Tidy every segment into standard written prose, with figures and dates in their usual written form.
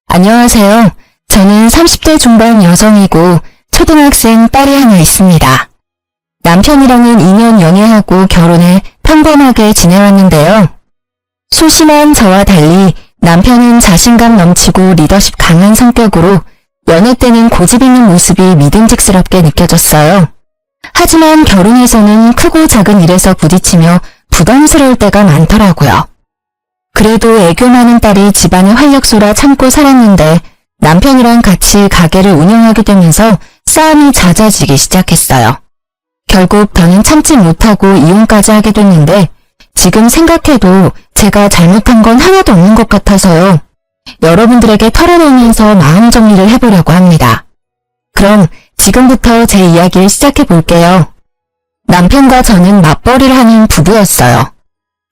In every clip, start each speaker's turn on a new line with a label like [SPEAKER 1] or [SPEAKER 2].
[SPEAKER 1] 안녕하세요. 저는 30대 중반 여성이고 초등학생 딸이 하나 있습니다. 남편이랑은 2년 연애하고 결혼해 평범하게 지내왔는데요. 소심한 저와 달리 남편은 자신감 넘치고 리더십 강한 성격으로 연애 때는 고집 있는 모습이 믿음직스럽게 느껴졌어요. 하지만 결혼해서는 크고 작은 일에서 부딪히며 부담스러울 때가 많더라고요. 그래도 애교 많은 딸이 집안의 활력소라 참고 살았는데 남편이랑 같이 가게를 운영하게 되면서 싸움이 잦아지기 시작했어요. 결국 더는 참지 못하고 이혼까지 하게 됐는데 지금 생각해도 제가 잘못한 건 하나도 없는 것 같아서요. 여러분들에게 털어놓으면서 마음 정리를 해보려고 합니다. 그럼 지금부터 제 이야기를 시작해 볼게요. 남편과 저는 맞벌이를 하는 부부였어요.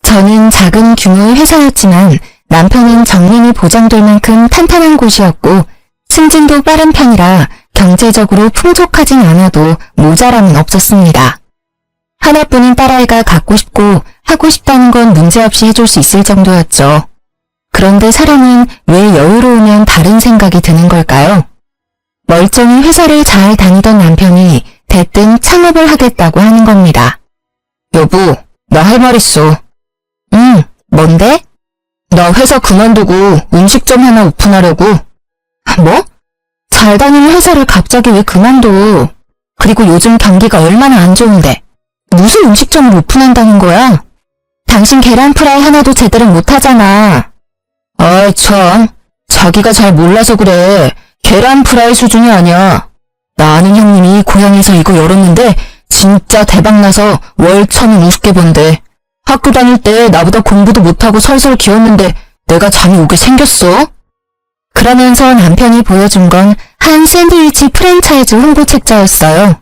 [SPEAKER 1] 저는 작은 규모의 회사였지만 남편은 정림이 보장될 만큼 탄탄한 곳이었고 승진도 빠른 편이라 경제적으로 풍족하진 않아도 모자람은 없었습니다. 하나뿐인 딸아이가 갖고 싶고 하고 싶다는 건 문제없이 해줄 수 있을 정도였죠. 그런데 사람은 왜 여유로우면 다른 생각이 드는 걸까요? 멀쩡히 회사를 잘 다니던 남편이 대뜸 창업을 하겠다고 하는 겁니다.
[SPEAKER 2] 여보, 나 할 말 있어.
[SPEAKER 1] 뭔데?
[SPEAKER 2] 나 회사 그만두고 음식점 하나 오픈하려고.
[SPEAKER 1] 뭐? 잘 다니는 회사를 갑자기 왜 그만둬? 그리고 요즘 경기가 얼마나 안 좋은데 무슨 음식점을 오픈한다는 거야? 당신 계란 프라이 하나도 제대로 못하잖아.
[SPEAKER 2] 아이 참, 자기가 잘 몰라서 그래. 계란 프라이 수준이 아니야. 나 아는 형님이 고향에서 이거 열었는데 진짜 대박나서 월 1,000원 우습게 번대. 학교 다닐 때 나보다 공부도 못하고 설설 기었는데 내가 잠이 오게 생겼어?
[SPEAKER 1] 그러면서 남편이 보여준 건 한 샌드위치 프랜차이즈 홍보 책자였어요.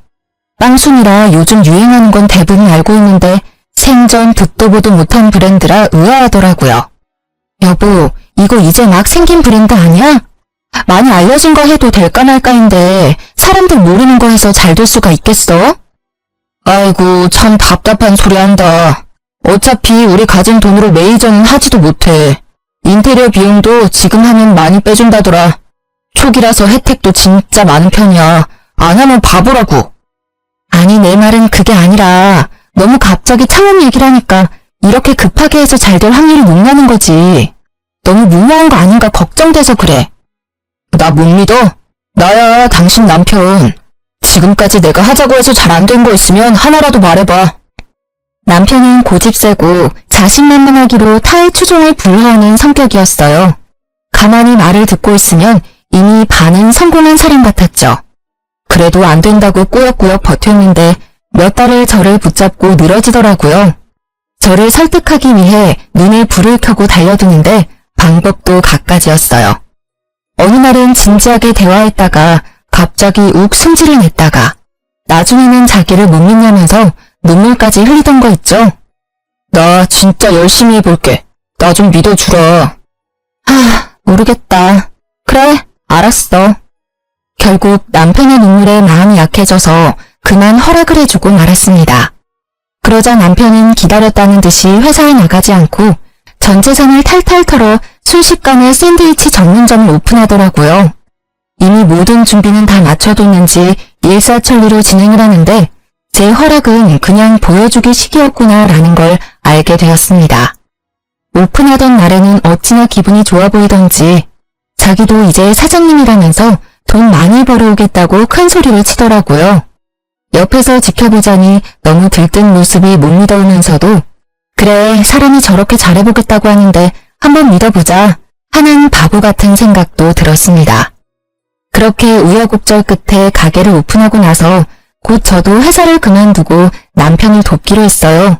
[SPEAKER 1] 빵순이라 요즘 유행하는 건 대부분 알고 있는데 생전 듣도 보도 못한 브랜드라 의아하더라고요. 여보, 이거 이제 막 생긴 브랜드 아니야? 많이 알려진 거 해도 될까 말까인데 사람들 모르는 거 해서 잘 될 수가 있겠어?
[SPEAKER 2] 아이고 참 답답한 소리 한다. 어차피 우리 가진 돈으로 매니저는 하지도 못해. 인테리어 비용도 지금 하면 많이 빼준다더라. 초기라서 혜택도 진짜 많은 편이야. 안 하면 바보라고.
[SPEAKER 1] 아니 내 말은 그게 아니라 너무 갑자기 창업 얘기를 하니까 이렇게 급하게 해서 잘 될 확률이 높냐는 거지. 너무 무모한 거 아닌가 걱정돼서 그래.
[SPEAKER 2] 나 못 믿어? 나야 당신 남편. 지금까지 내가 하자고 해서 잘 안 된 거 있으면 하나라도 말해봐.
[SPEAKER 1] 남편은 고집세고 자신만만하기로 타의 추종을 불허하는 성격이었어요. 가만히 말을 듣고 있으면 이미 반은 성공한 사람 같았죠. 그래도 안 된다고 꾸역꾸역 버텼는데 몇 달을 저를 붙잡고 늘어지더라고요. 저를 설득하기 위해 눈에 불을 켜고 달려드는데 방법도 갖가지였어요. 어느 날은 진지하게 대화했다가 갑자기 욱 승질을 냈다가 나중에는 자기를 못 믿냐면서 눈물까지 흘리던 거 있죠?
[SPEAKER 2] 나 진짜 열심히 해볼게. 나 좀 믿어주라.
[SPEAKER 1] 모르겠다. 그래, 알았어. 결국 남편의 눈물에 마음이 약해져서 그만 허락을 해주고 말았습니다. 그러자 남편은 기다렸다는 듯이 회사에 나가지 않고 전 재산을 탈탈 털어 순식간에 샌드위치 전문점을 오픈하더라고요. 이미 모든 준비는 다 마쳐뒀는지 일사천리로 진행을 하는데 제 허락은 그냥 보여주기 식이었구나 라는 걸 알게 되었습니다. 오픈하던 날에는 어찌나 기분이 좋아 보이던지 자기도 이제 사장님이라면서 돈 많이 벌어오겠다고 큰 소리를 치더라고요. 옆에서 지켜보자니 너무 들뜬 모습이 못 믿어오면서도 그래 사람이 저렇게 잘해보겠다고 하는데 한번 믿어보자 하는 바보 같은 생각도 들었습니다. 그렇게 우여곡절 끝에 가게를 오픈하고 나서 곧 저도 회사를 그만두고 남편을 돕기로 했어요.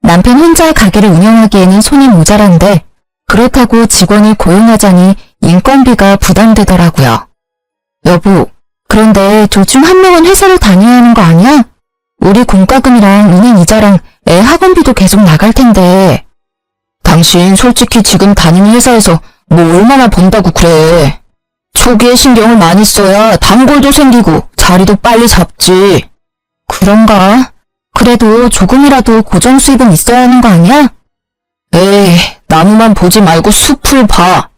[SPEAKER 1] 남편 혼자 가게를 운영하기에는 손이 모자란데 그렇다고 직원을 고용하자니 인건비가 부담되더라고요. 여보, 그런데 둘 중 한 명은 회사를 다녀야 하는 거 아니야? 우리 공과금이랑 은행 이자랑 애 학원비도 계속 나갈 텐데.
[SPEAKER 2] 당신 솔직히 지금 다니는 회사에서 뭐 얼마나 번다고 그래. 초기에 신경을 많이 써야 단골도 생기고 자리도 빨리 잡지.
[SPEAKER 1] 그런가? 그래도 조금이라도 고정 수입은 있어야 하는 거 아니야?
[SPEAKER 2] 에이, 나무만 보지 말고 숲을 봐.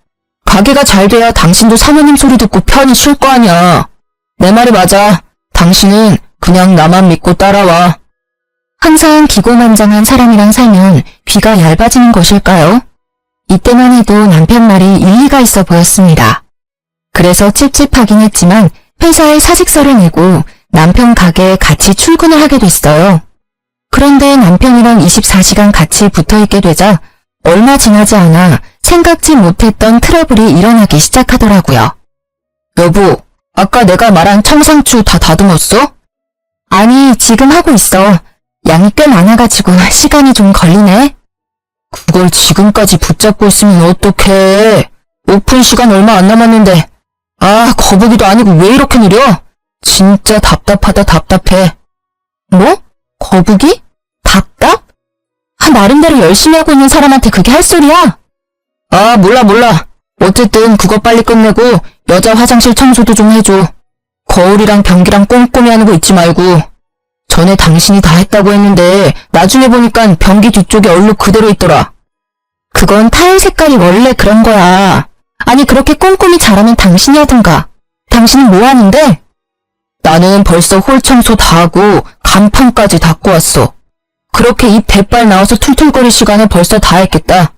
[SPEAKER 2] 가게가 잘 돼야 당신도 사모님 소리 듣고 편히 쉴 거 아니야. 내 말이 맞아. 당신은 그냥 나만 믿고 따라와.
[SPEAKER 1] 항상 기고만장한 사람이랑 살면 귀가 얇아지는 것일까요? 이때만 해도 남편 말이 일리가 있어 보였습니다. 그래서 찝찝하긴 했지만 회사에 사직서를 내고 남편 가게에 같이 출근을 하게 됐어요. 그런데 남편이랑 24시간 같이 붙어있게 되자 얼마 지나지 않아 생각지 못했던 트러블이 일어나기 시작하더라고요.
[SPEAKER 2] 여보, 아까 내가 말한 청상추 다 다듬었어?
[SPEAKER 1] 아니, 지금 하고 있어. 양이 꽤 많아가지고 시간이 좀 걸리네.
[SPEAKER 2] 그걸 지금까지 붙잡고 있으면 어떡해. 오픈 시간 얼마 안 남았는데. 아, 거북이도 아니고 왜 이렇게 느려? 진짜 답답하다 답답해.
[SPEAKER 1] 뭐? 거북이? 답답? 나름대로 열심히 하고 있는 사람한테 그게 할 소리야?
[SPEAKER 2] 아, 몰라. 어쨌든 그거 빨리 끝내고 여자 화장실 청소도 좀 해줘. 거울이랑 변기랑 꼼꼼히 하는 거 잊지 말고. 전에 당신이 다 했다고 했는데 나중에 보니까 변기 뒤쪽에 얼룩 그대로 있더라.
[SPEAKER 1] 그건 타일 색깔이 원래 그런 거야. 아니 그렇게 꼼꼼히 잘하면 당신이 하든가. 당신은 뭐 하는데?
[SPEAKER 2] 나는 벌써 홀 청소 다 하고 간판까지 닦고 왔어. 그렇게 입 대빨 나와서 툴툴거릴 시간에 벌써 다 했겠다.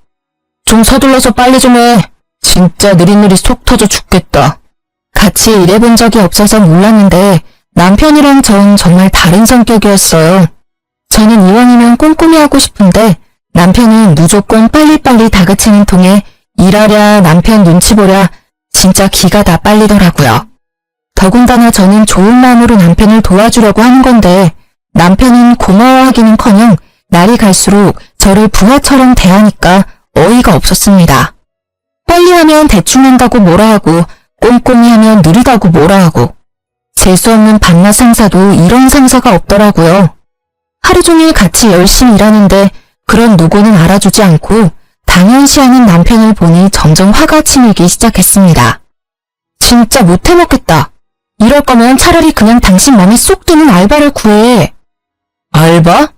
[SPEAKER 2] 좀 서둘러서 빨리 좀 해. 진짜 느릿느릿 속 터져 죽겠다.
[SPEAKER 1] 같이 일해본 적이 없어서 몰랐는데 남편이랑 전 정말 다른 성격이었어요. 저는 이왕이면 꼼꼼히 하고 싶은데 남편은 무조건 빨리빨리 다그치는 통에 일하랴 남편 눈치 보랴 진짜 기가 다 빨리더라고요. 더군다나 저는 좋은 마음으로 남편을 도와주려고 하는 건데 남편은 고마워하기는커녕 날이 갈수록 저를 부하처럼 대하니까 어이가 없었습니다. 빨리 하면 대충 한다고 뭐라 하고 꼼꼼히 하면 느리다고 뭐라 하고 재수없는 밤낮 상사도 이런 상사가 없더라고요. 하루 종일 같이 열심히 일하는데 그런 노고는 알아주지 않고 당연시하는 남편을 보니 점점 화가 치밀기 시작했습니다. 진짜 못해먹겠다. 이럴 거면 차라리 그냥 당신 맘에 쏙 드는 알바를 구해.
[SPEAKER 2] 알바?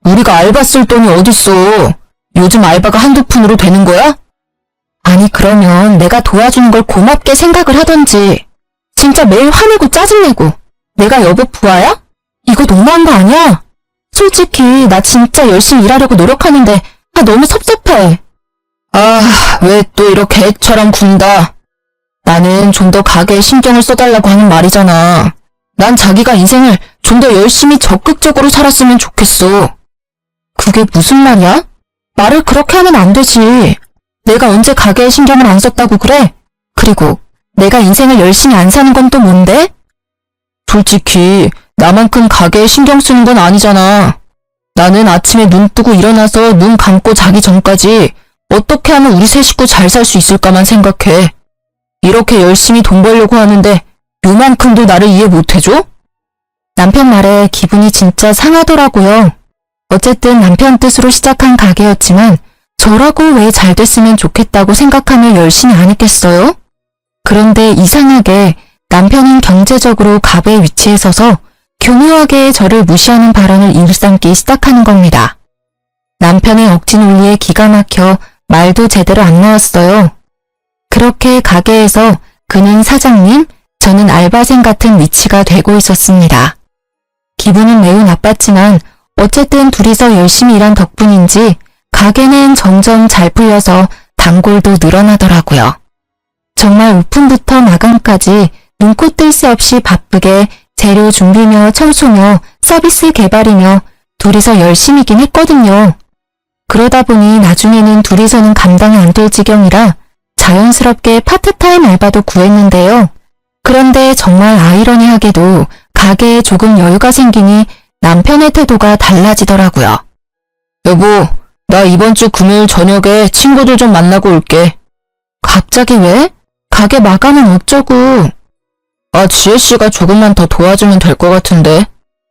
[SPEAKER 2] 우리가 알바 쓸 돈이 어딨어. 요즘 알바가 한두 푼으로 되는 거야?
[SPEAKER 1] 아니 그러면 내가 도와주는 걸 고맙게 생각을 하던지. 진짜 매일 화내고 짜증내고 내가 여보 부하야? 이거 너무한 거 아니야? 솔직히 나 진짜 열심히 일하려고 노력하는데 너무 섭섭해.
[SPEAKER 2] 아, 왜 또 이렇게 애처럼 군다. 나는 좀 더 가게에 신경을 써달라고 하는 말이잖아. 난 자기가 인생을 좀 더 열심히 적극적으로 살았으면 좋겠어.
[SPEAKER 1] 그게 무슨 말이야? 말을 그렇게 하면 안 되지. 내가 언제 가게에 신경을 안 썼다고 그래? 그리고 내가 인생을 열심히 안 사는 건 또 뭔데?
[SPEAKER 2] 솔직히 나만큼 가게에 신경 쓰는 건 아니잖아. 나는 아침에 눈 뜨고 일어나서 눈 감고 자기 전까지 어떻게 하면 우리 세 식구 잘 살 수 있을까만 생각해. 이렇게 열심히 돈 벌려고 하는데 요만큼도 나를 이해 못해줘?
[SPEAKER 1] 남편 말에 기분이 진짜 상하더라고요. 어쨌든 남편 뜻으로 시작한 가게였지만 저라고 왜 잘 됐으면 좋겠다고 생각하며 열심히 안 했겠어요? 그런데 이상하게 남편은 경제적으로 갑의 위치에 서서 교묘하게 저를 무시하는 발언을 일삼기 시작하는 겁니다. 남편의 억지 논리에 기가 막혀 말도 제대로 안 나왔어요. 그렇게 가게에서 그는 사장님, 저는 알바생 같은 위치가 되고 있었습니다. 기분은 매우 나빴지만 어쨌든 둘이서 열심히 일한 덕분인지 가게는 점점 잘 풀려서 단골도 늘어나더라고요. 정말 오픈부터 마감까지 눈코 뜰 새 없이 바쁘게 재료 준비며 청소며 서비스 개발이며 둘이서 열심히긴 했거든요. 그러다 보니 나중에는 둘이서는 감당이 안 될 지경이라 자연스럽게 파트타임 알바도 구했는데요. 그런데 정말 아이러니하게도 가게에 조금 여유가 생기니 남편의 태도가 달라지더라고요.
[SPEAKER 2] 여보, 나 이번 주 금요일 저녁에 친구들 좀 만나고 올게.
[SPEAKER 1] 갑자기 왜? 가게 마감은 어쩌고.
[SPEAKER 2] 아, 지혜씨가 조금만 더 도와주면 될 것 같은데.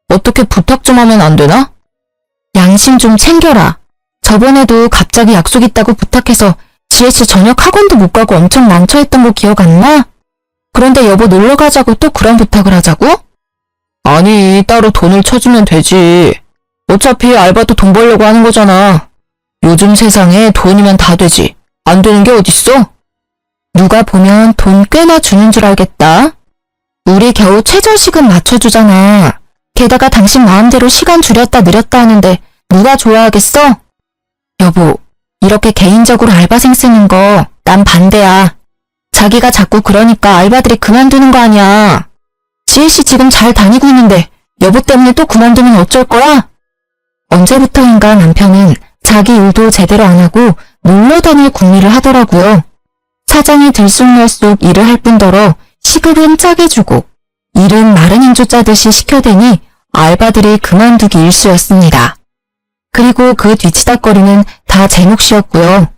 [SPEAKER 2] 어떻게 부탁 좀 하면 안 되나?
[SPEAKER 1] 양심 좀 챙겨라. 저번에도 갑자기 약속 있다고 부탁해서 지혜씨 저녁 학원도 못 가고 엄청 난처했던 거 기억 안 나? 그런데 여보 놀러 가자고 또 그런 부탁을 하자고?
[SPEAKER 2] 아니, 따로 돈을 쳐주면 되지. 어차피 알바도 돈 벌려고 하는 거잖아. 요즘 세상에 돈이면 다 되지. 안 되는 게 어딨어?
[SPEAKER 1] 누가 보면 돈 꽤나 주는 줄 알겠다. 우리 겨우 최저시급 맞춰주잖아. 게다가 당신 마음대로 시간 줄였다 늘렸다 하는데 누가 좋아하겠어? 여보, 이렇게 개인적으로 알바생 쓰는 거 난 반대야. 자기가 자꾸 그러니까 알바들이 그만두는 거 아니야. 지혜씨 지금 잘 다니고 있는데 여보 때문에 또 그만두면 어쩔 거야? 언제부터인가 남편은 자기 일도 제대로 안 하고 놀러 다닐 궁리를 하더라고요. 사장이 들쑥날쑥 일을 할 뿐더러 시급은 짜게 주고 일은 마른 인조 짜듯이 시켜대니 알바들이 그만두기 일쑤였습니다. 그리고 그 뒤치다거리는 다 제 몫이었고요.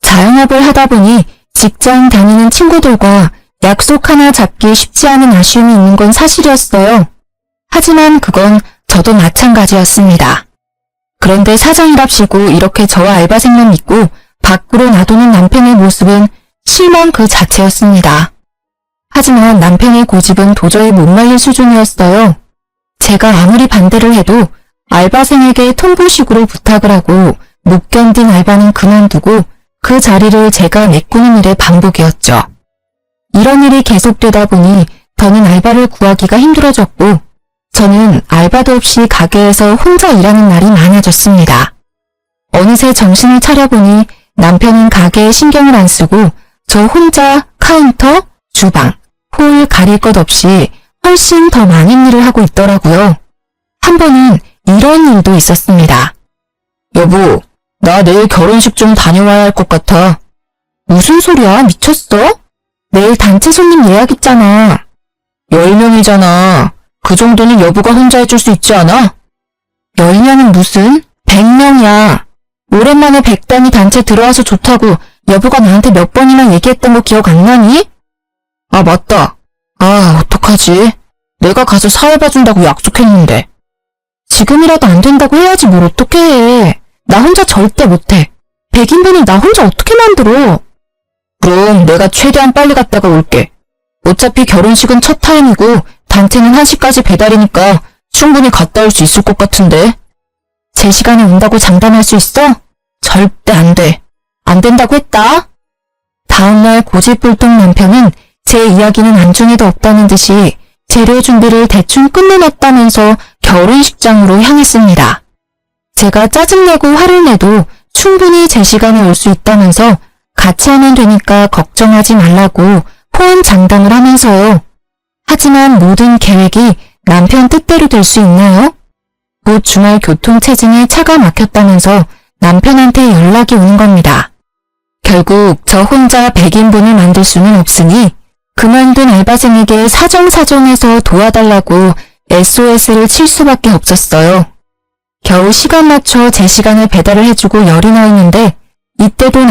[SPEAKER 1] 자영업을 하다 보니 직장 다니는 친구들과 약속 하나 잡기 쉽지 않은 아쉬움이 있는 건 사실이었어요. 하지만 그건 저도 마찬가지였습니다. 그런데 사장이랍시고 이렇게 저와 알바생만 믿고 밖으로 놔두는 남편의 모습은 실망 그 자체였습니다. 하지만 남편의 고집은 도저히 못 말릴 수준이었어요. 제가 아무리 반대를 해도 알바생에게 통보식으로 부탁을 하고 못 견딘 알바는 그만두고 그 자리를 제가 메꾸는 일의 반복이었죠. 이런 일이 계속되다 보니 더는 알바를 구하기가 힘들어졌고 저는 알바도 없이 가게에서 혼자 일하는 날이 많아졌습니다. 어느새 정신을 차려보니 남편은 가게에 신경을 안 쓰고 저 혼자 카운터, 주방, 홀 가릴 것 없이 훨씬 더 많은 일을 하고 있더라고요. 한 번은 이런 일도 있었습니다.
[SPEAKER 2] 여보, 나 내일 결혼식 좀 다녀와야 할 것 같아.
[SPEAKER 1] 무슨 소리야? 미쳤어? 내일 단체 손님 예약 있잖아.
[SPEAKER 2] 10명이잖아. 그 정도는 여보가 혼자 해줄 수 있지 않아?
[SPEAKER 1] 10명은 무슨? 100명이야. 오랜만에 100단위 단체 들어와서 좋다고 여보가 나한테 몇 번이나 얘기했던 거 기억 안 나니?
[SPEAKER 2] 아, 맞다. 아, 어떡하지? 내가 가서 사회 봐준다고 약속했는데.
[SPEAKER 1] 지금이라도 안 된다고 해야지 뭘 어떻게 해. 나 혼자 절대 못해. 100인분을 나 혼자 어떻게 만들어?
[SPEAKER 2] 그럼 내가 최대한 빨리 갔다가 올게. 어차피 결혼식은 첫 타임이고 단체는 1시까지 배달이니까 충분히 갔다 올 수 있을 것 같은데.
[SPEAKER 1] 제 시간에 온다고 장담할 수 있어?
[SPEAKER 2] 절대 안 돼.
[SPEAKER 1] 안 된다고 했다. 다음날 고집불통 남편은 제 이야기는 안중에도 없다는 듯이 재료 준비를 대충 끝내놨다면서 결혼식장으로 향했습니다. 제가 짜증내고 화를 내도 충분히 제 시간에 올 수 있다면서 같이 하면 되니까 걱정하지 말라고 호언장담을 하면서요. 하지만 모든 계획이 남편 뜻대로 될 수 있나요? 곧 주말 교통체증에 차가 막혔다면서 남편한테 연락이 오는 겁니다. 결국 저 혼자 100인분을 만들 수는 없으니 그만둔 알바생에게 사정사정해서 도와달라고 SOS를 칠 수밖에 없었어요. 겨우 시간 맞춰 제 시간을 배달을 해주고 열이 나 있는데 이때도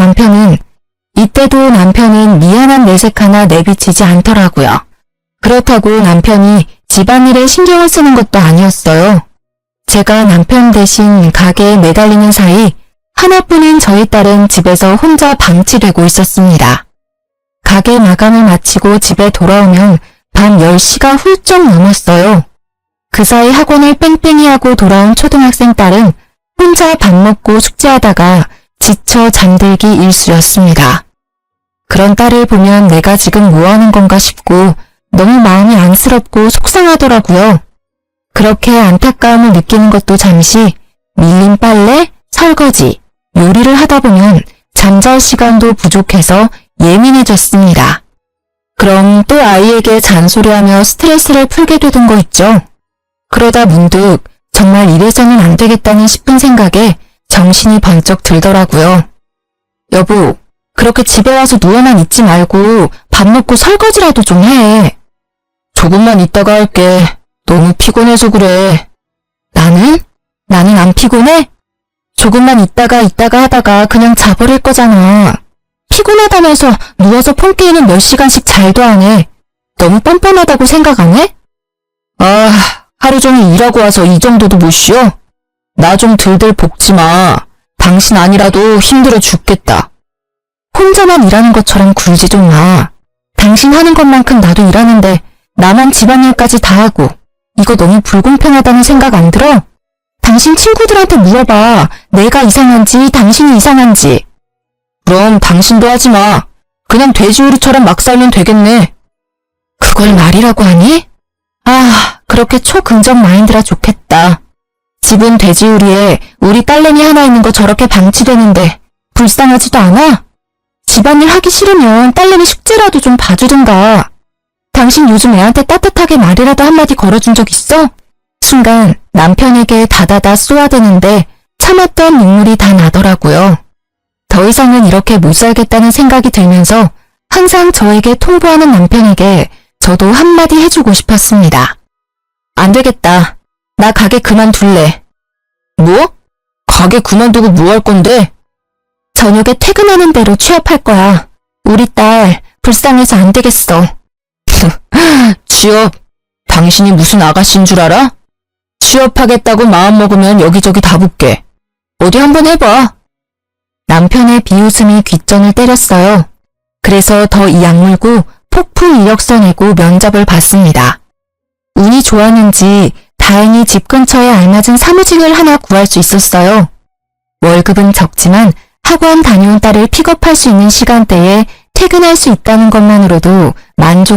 [SPEAKER 1] 남편은 미안한 내색 하나 내비치지 않더라고요. 그렇다고 남편이 집안일에 신경을 쓰는 것도 아니었어요. 제가 남편 대신 가게에 매달리는 사이 하나뿐인 저희 딸은 집에서 혼자 방치되고 있었습니다. 가게 마감을 마치고 집에 돌아오면 밤 10시가 훌쩍 넘었어요. 그 사이 학원을 뺑뺑이 하고 돌아온 초등학생 딸은 혼자 밥 먹고 숙제하다가 지쳐 잠들기 일쑤였습니다. 그런 딸을 보면 내가 지금 뭐하는 건가 싶고 너무 마음이 안쓰럽고 속상하더라고요. 그렇게 안타까움을 느끼는 것도 잠시 밀린 빨래, 설거지, 요리를 하다 보면 잠잘 시간도 부족해서 예민해졌습니다. 그럼 또 아이에게 잔소리하며 스트레스를 풀게 되던 거 있죠. 그러다 문득 정말 이래서는 안 되겠다는 싶은 생각에 정신이 번쩍 들더라고요. 여보, 그렇게 집에 와서 누워만 있지 말고 밥 먹고 설거지라도 좀 해.
[SPEAKER 2] 조금만 있다가 할게. 너무 피곤해서 그래.
[SPEAKER 1] 나는 안 피곤해? 조금만 있다가 하다가 그냥 자버릴 거잖아. 피곤하다면서 누워서 폰 게임은 몇 시간씩 잘도 안 해. 너무 뻔뻔하다고 생각 안 해?
[SPEAKER 2] 아, 하루 종일 일하고 와서 이 정도도 못 쉬어? 나 좀 들들 볶지 마. 당신 아니라도 힘들어 죽겠다.
[SPEAKER 1] 혼자만 일하는 것처럼 굴지 좀 마. 당신 하는 것만큼 나도 일하는데 나만 집안일까지 다 하고 이거 너무 불공평하다는 생각 안 들어? 당신 친구들한테 물어봐. 내가 이상한지 당신이 이상한지.
[SPEAKER 2] 그럼 당신도 하지 마. 그냥 돼지우리처럼 막 살면 되겠네.
[SPEAKER 1] 그걸 말이라고 하니? 아, 그렇게 초긍정 마인드라 좋겠다. 집은 돼지우리에 우리 딸내미 하나 있는 거 저렇게 방치되는데 불쌍하지도 않아? 집안일 하기 싫으면 딸내미 숙제라도 좀 봐주든가. 당신 요즘 애한테 따뜻하게 말이라도 한마디 걸어준 적 있어? 순간 남편에게 다다다 쏘아대는데 참았던 눈물이 다 나더라고요. 더 이상은 이렇게 못 살겠다는 생각이 들면서 항상 저에게 통보하는 남편에게 저도 한마디 해주고 싶었습니다. 안 되겠다. 나 가게 그만둘래.
[SPEAKER 2] 뭐? 가게 그만두고 뭐 할 건데?
[SPEAKER 1] 저녁에 퇴근하는 대로 취업할 거야. 우리 딸 불쌍해서 안 되겠어.
[SPEAKER 2] 취업? 당신이 무슨 아가씨인 줄 알아? 취업하겠다고 마음먹으면 여기저기 다 붙게. 어디 한번 해봐.
[SPEAKER 1] 남편의 비웃음이 귓전을 때렸어요. 그래서 더 이 악물고 폭풍 이력서 내고 면접을 봤습니다. 운이 좋았는지 다행히 집 근처에 알맞은 사무직을 하나 구할 수 있었어요. 월급은 적지만 학원 다녀온 딸을 픽업할 수 있는 시간대에 퇴근할 수 있다는 것만으로도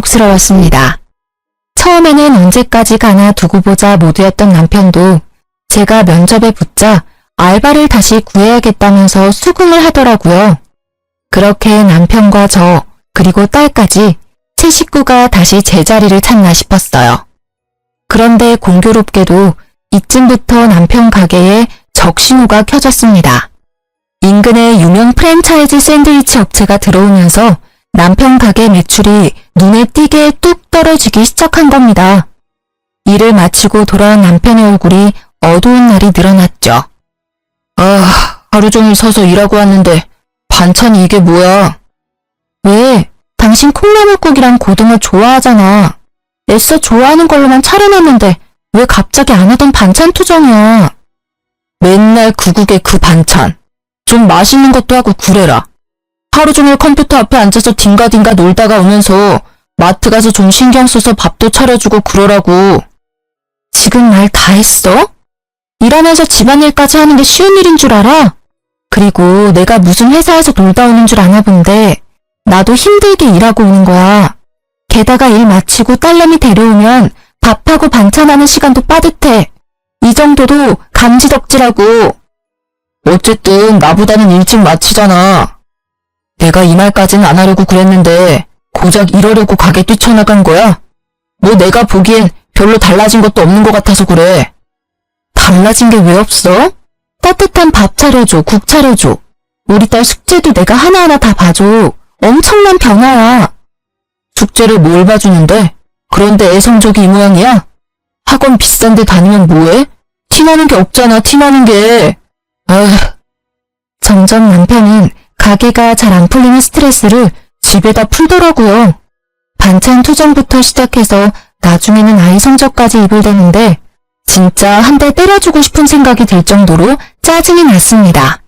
[SPEAKER 1] 만족스러웠습니다. 처음에는 언제까지 가나 두고 보자 모드였던 남편도 제가 면접에 붙자 알바를 다시 구해야겠다면서 수긍을 하더라고요. 그렇게 남편과 저 그리고 딸까지 세 식구가 다시 제자리를 찾나 싶었어요. 그런데 공교롭게도 이쯤부터 남편 가게에 적신호가 켜졌습니다. 인근의 유명 프랜차이즈 샌드위치 업체가 들어오면서 남편 가게 매출이 눈에 띄게 뚝 떨어지기 시작한 겁니다. 일을 마치고 돌아온 남편의 얼굴이 어두운 날이 늘어났죠.
[SPEAKER 2] 아, 하루 종일 서서 일하고 왔는데 반찬이 이게 뭐야?
[SPEAKER 1] 왜? 당신 콩나물국이랑 고등어 좋아하잖아. 애써 좋아하는 걸로만 차려놨는데 왜 갑자기 안 하던 반찬 투정이야?
[SPEAKER 2] 맨날 그 국에 그 반찬. 좀 맛있는 것도 하고 그래라. 하루 종일 컴퓨터 앞에 앉아서 딩가딩가 놀다가 오면서 마트 가서 좀 신경 써서 밥도 차려주고 그러라고.
[SPEAKER 1] 지금 말 다 했어? 일하면서 집안일까지 하는 게 쉬운 일인 줄 알아? 그리고 내가 무슨 회사에서 놀다 오는 줄 아나 본데 나도 힘들게 일하고 오는 거야. 게다가 일 마치고 딸내미 데려오면 밥하고 반찬하는 시간도 빠듯해. 이 정도도 감지덕지라고.
[SPEAKER 2] 어쨌든 나보다는 일찍 마치잖아. 내가 이 말까지는 안 하려고 그랬는데 고작 이러려고 가게 뛰쳐나간 거야? 뭐 내가 보기엔 별로 달라진 것도 없는 것 같아서 그래.
[SPEAKER 1] 달라진 게 왜 없어? 따뜻한 밥 차려줘, 국 차려줘. 우리 딸 숙제도 내가 하나하나 다 봐줘. 엄청난 변화야.
[SPEAKER 2] 숙제를 뭘 봐주는데? 그런데 애 성적이 이 모양이야? 학원 비싼 데 다니면 뭐해? 티나는 게 없잖아, 티나는 게. 아휴.
[SPEAKER 1] 점점 남편은 가게가 잘 안 풀리는 스트레스를 집에다 풀더라고요. 반찬 투정부터 시작해서 나중에는 아이 성적까지 입을 대는데 진짜 한 대 때려주고 싶은 생각이 들 정도로 짜증이 났습니다.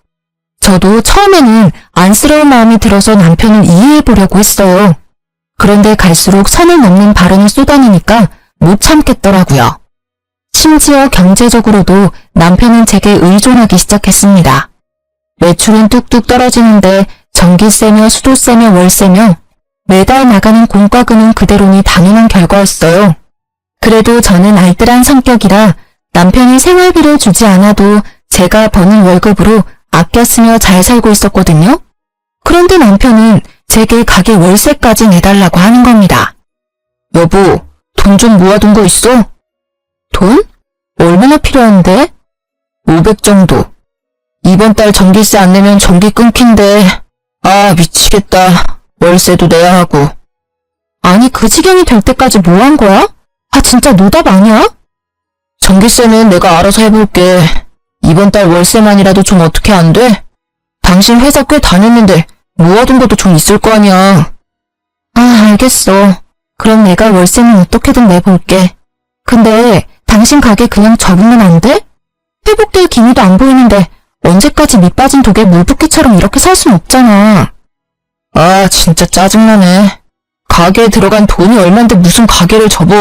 [SPEAKER 1] 저도 처음에는 안쓰러운 마음이 들어서 남편을 이해해보려고 했어요. 그런데 갈수록 선을 넘는 발언을 쏟아내니까 못 참겠더라고요. 심지어 경제적으로도 남편은 제게 의존하기 시작했습니다. 매출은 뚝뚝 떨어지는데 전기세며 수도세며 월세며 매달 나가는 공과금은 그대로니 당연한 결과였어요. 그래도 저는 알뜰한 성격이라 남편이 생활비를 주지 않아도 제가 버는 월급으로 아껴 쓰며 잘 살고 있었거든요. 그런데 남편은 제게 가게 월세까지 내달라고 하는 겁니다.
[SPEAKER 2] 여보, 돈 좀 모아둔 거 있어?
[SPEAKER 1] 돈? 얼마나 필요한데?
[SPEAKER 2] 500 정도. 이번 달 전기세 안 내면 전기 끊긴대. 아, 미치겠다. 월세도 내야 하고.
[SPEAKER 1] 아니, 그 지경이 될 때까지 뭐 한 거야? 아, 진짜 노답 아니야?
[SPEAKER 2] 전기세는 내가 알아서 해볼게. 이번 달 월세만이라도 좀 어떻게 안 돼? 당신 회사 꽤 다녔는데 모아둔 것도 좀 있을 거 아니야.
[SPEAKER 1] 아, 알겠어. 그럼 내가 월세는 어떻게든 내볼게. 근데 당신 가게 그냥 접으면 안 돼? 회복될 기미도 안 보이는데 언제까지 밑 빠진 독에 물붓기처럼 이렇게 살 순 없잖아.
[SPEAKER 2] 아, 진짜 짜증나네. 가게에 들어간 돈이 얼만데 무슨 가게를 접어.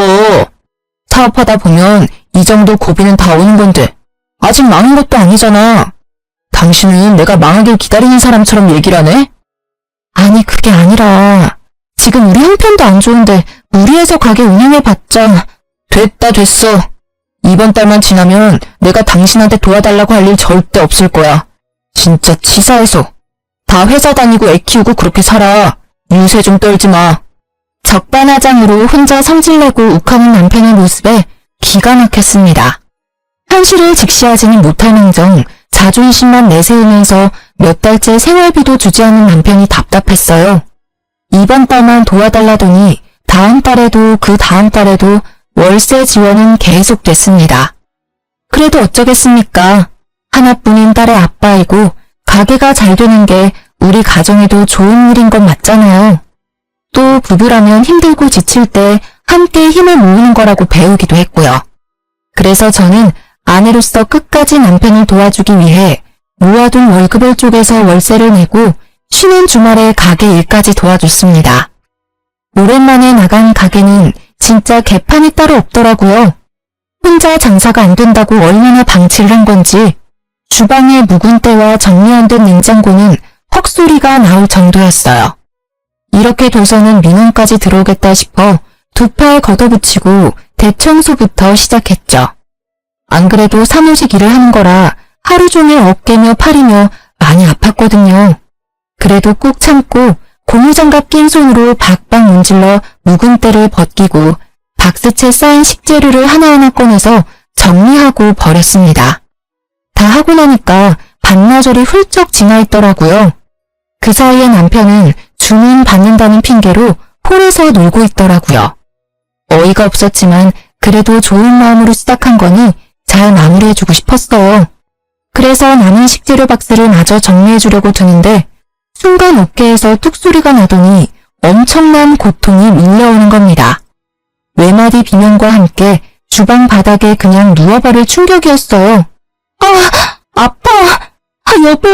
[SPEAKER 2] 사업하다 보면 이 정도 고비는 다 오는 건데 아직 망한 것도 아니잖아. 당신은 내가 망하길 기다리는 사람처럼 얘기를 하네?
[SPEAKER 1] 아니, 그게 아니라 지금 우리 형편도 안 좋은데 무리해서 가게 운영해봤자.
[SPEAKER 2] 됐어. 이번 달만 지나면 내가 당신한테 도와달라고 할 일 절대 없을 거야. 진짜 치사해서. 다 회사 다니고 애 키우고 그렇게 살아. 유세 좀 떨지 마.
[SPEAKER 1] 적반하장으로 혼자 성질내고 욱하는 남편의 모습에 기가 막혔습니다. 현실을 직시하지는 못할 망정 자존심만 내세우면서 몇 달째 생활비도 주지 않는 남편이 답답했어요. 이번 달만 도와달라더니 다음 달에도 그 다음 달에도 월세 지원은 계속됐습니다. 그래도 어쩌겠습니까? 하나뿐인 딸의 아빠이고 가게가 잘 되는 게 우리 가정에도 좋은 일인 건 맞잖아요. 또 부부라면 힘들고 지칠 때 함께 힘을 모으는 거라고 배우기도 했고요. 그래서 저는 아내로서 끝까지 남편을 도와주기 위해 모아둔 월급을 쪼개서 월세를 내고 쉬는 주말에 가게 일까지 도와줬습니다. 오랜만에 나간 가게는 진짜 개판이 따로 없더라고요. 혼자 장사가 안 된다고 얼마나 방치를 한 건지 주방의 묵은 때와 정리 안 된 냉장고는 헉소리가 나올 정도였어요. 이렇게 둬서는 민원까지 들어오겠다 싶어 두 팔 걷어붙이고 대청소부터 시작했죠. 안 그래도 사무직 일을 하는 거라 하루 종일 어깨며 팔이며 많이 아팠거든요. 그래도 꾹 참고 고무장갑 낀 손으로 박박 문질러 묵은 때를 벗기고 박스채 쌓인 식재료를 하나하나 꺼내서 정리하고 버렸습니다. 다 하고 나니까 반나절이 훌쩍 지나 있더라고요. 그 사이에 남편은 주문 받는다는 핑계로 홀에서 놀고 있더라고요. 어이가 없었지만 그래도 좋은 마음으로 시작한 거니 잘 마무리해주고 싶었어요. 그래서 남은 식재료 박스를 마저 정리해주려고 드는데 순간 어깨에서 뚝 소리가 나더니 엄청난 고통이 밀려오는 겁니다. 외마디 비명과 함께 주방 바닥에 그냥 누워버릴 충격이었어요. 아파! 여보!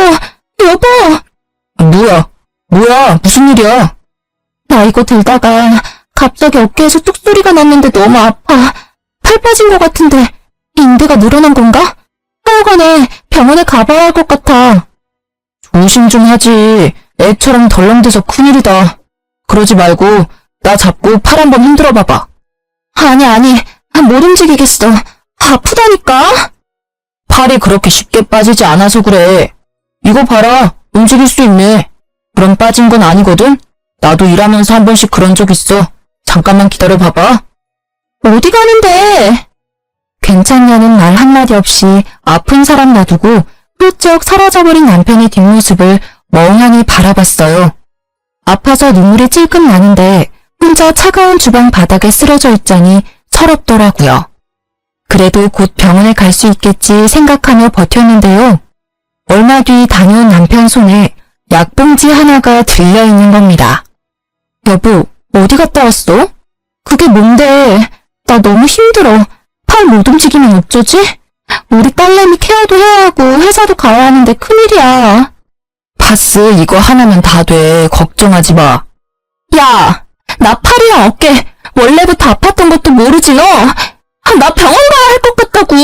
[SPEAKER 2] 뭐야, 무슨 일이야?
[SPEAKER 1] 나 이거 들다가 갑자기 어깨에서 뚝 소리가 났는데 너무 아파. 팔 빠진 것 같은데 인대가 늘어난 건가? 하여간에 병원에 가봐야 할 것 같아.
[SPEAKER 2] 조심 좀 하지. 애처럼 덜렁대서 큰일이다. 그러지 말고 나 잡고 팔 한번 흔들어 봐봐.
[SPEAKER 1] 아니, 못 움직이겠어. 아프다니까?
[SPEAKER 2] 팔이 그렇게 쉽게 빠지지 않아서 그래. 이거 봐라, 움직일 수 있네. 그럼 빠진 건 아니거든? 나도 일하면서 한 번씩 그런 적 있어. 잠깐만 기다려 봐봐.
[SPEAKER 1] 어디 가는데? 괜찮냐는 말 한마디 없이 아픈 사람 놔두고 훌쩍 사라져버린 남편의 뒷모습을 멍하니 바라봤어요. 아파서 눈물이 찔끔 나는데 혼자 차가운 주방 바닥에 쓰러져 있자니 서럽더라고요. 그래도 곧 병원에 갈 수 있겠지 생각하며 버텼는데요. 얼마 뒤 다녀온 남편 손에 약봉지 하나가 들려있는 겁니다. 여보, 어디 갔다 왔어? 그게 뭔데? 나 너무 힘들어. 팔 못 움직이면 어쩌지? 우리 딸내미 케어도 해야 하고 회사도 가야 하는데 큰일이야.
[SPEAKER 2] 파스 이거 하나면 다 돼. 걱정하지 마.
[SPEAKER 1] 야, 나 팔이랑 어깨 원래부터 아팠던 것도 모르지 너? 나 병원 가야 할 것 같다고.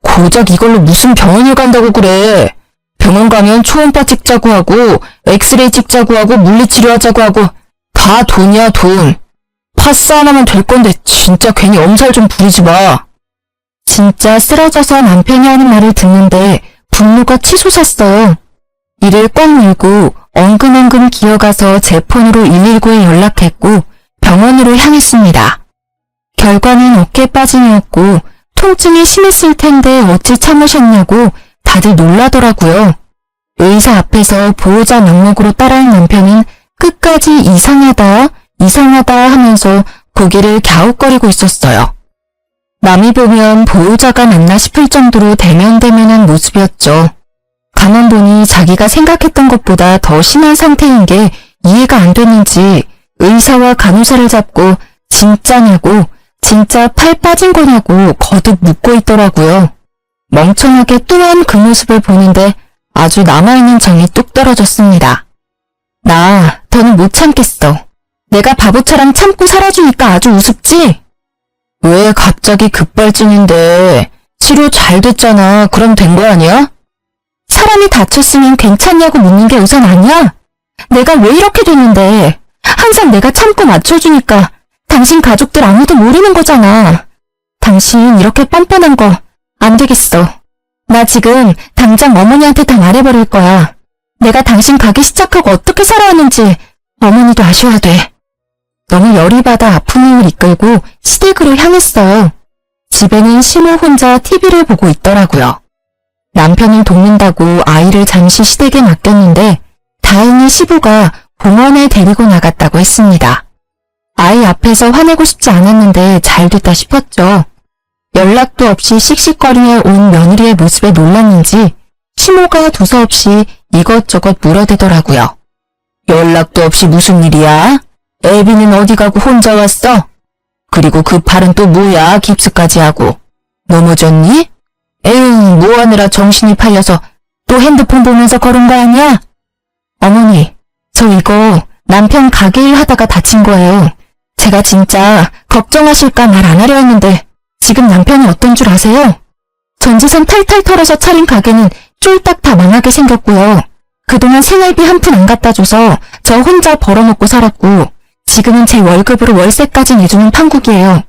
[SPEAKER 2] 고작 이걸로 무슨 병원을 간다고 그래. 병원 가면 초음파 찍자고 하고 엑스레이 찍자고 하고 물리치료하자고 하고 다 돈이야 돈. 파스 하나면 될 건데 진짜 괜히 엄살 좀 부리지 마.
[SPEAKER 1] 진짜 쓰러져서 남편이 하는 말을 듣는데 분노가 치솟았어요. 이를 꽉 물고 엉금엉금 기어가서 제 폰으로 119에 연락했고 병원으로 향했습니다. 결과는 어깨 빠짐이었고 통증이 심했을 텐데 어찌 참으셨냐고 다들 놀라더라고요. 의사 앞에서 보호자 명목으로 따라한 남편은 끝까지 이상하다 하면서 고개를 갸웃거리고 있었어요. 남이 보면 보호자가 맞나 싶을 정도로 대면대면한 모습이었죠. 가만 보니 자기가 생각했던 것보다 더 심한 상태인 게 이해가 안 됐는지 의사와 간호사를 잡고 진짜냐고 진짜 팔 빠진 거냐고 거듭 묻고 있더라고요. 멍청하게 또한 그 모습을 보는데 아주 남아있는 정이 뚝 떨어졌습니다. 나 더는 못 참겠어. 내가 바보처럼 참고 살아주니까 아주 우습지?
[SPEAKER 2] 왜 갑자기 급발진인데 치료 잘 됐잖아. 그럼 된 거 아니야?
[SPEAKER 1] 사람이 다쳤으면 괜찮냐고 묻는 게 우선 아니야? 내가 왜 이렇게 됐는데? 항상 내가 참고 맞춰주니까 당신 가족들 아무도 모르는 거잖아. 당신 이렇게 뻔뻔한 거 안 되겠어. 나 지금 당장 어머니한테 다 말해버릴 거야. 내가 당신 가게 시작하고 어떻게 살아왔는지 어머니도 아셔야 돼. 너무 열이 받아 아픈 힘을 이끌고 시댁으로 향했어요. 집에는 시모 혼자 TV를 보고 있더라고요. 남편을 돕는다고 아이를 잠시 시댁에 맡겼는데 다행히 시부가 공원에 데리고 나갔다고 했습니다. 아이 앞에서 화내고 싶지 않았는데 잘 됐다 싶었죠. 연락도 없이 씩씩거리며 온 며느리의 모습에 놀랐는지 시모가 두서없이 이것저것 물어대더라고요.
[SPEAKER 2] 연락도 없이 무슨 일이야? 애비는 어디 가고 혼자 왔어? 그리고 그 팔은 또 뭐야? 깁스까지 하고. 넘어졌니? 에휴, 뭐 하느라 정신이 팔려서 또 핸드폰 보면서 걸은 거 아니야?
[SPEAKER 1] 어머니, 저 이거 남편 가게 일 하다가 다친 거예요. 제가 진짜 걱정하실까 말 안 하려 했는데 지금 남편이 어떤 줄 아세요? 전재산 탈탈 털어서 차린 가게는 쫄딱 다 망하게 생겼고요. 그동안 생활비 한 푼 안 갖다 줘서 저 혼자 벌어먹고 살았고 지금은 제 월급으로 월세까지 내주는 판국이에요.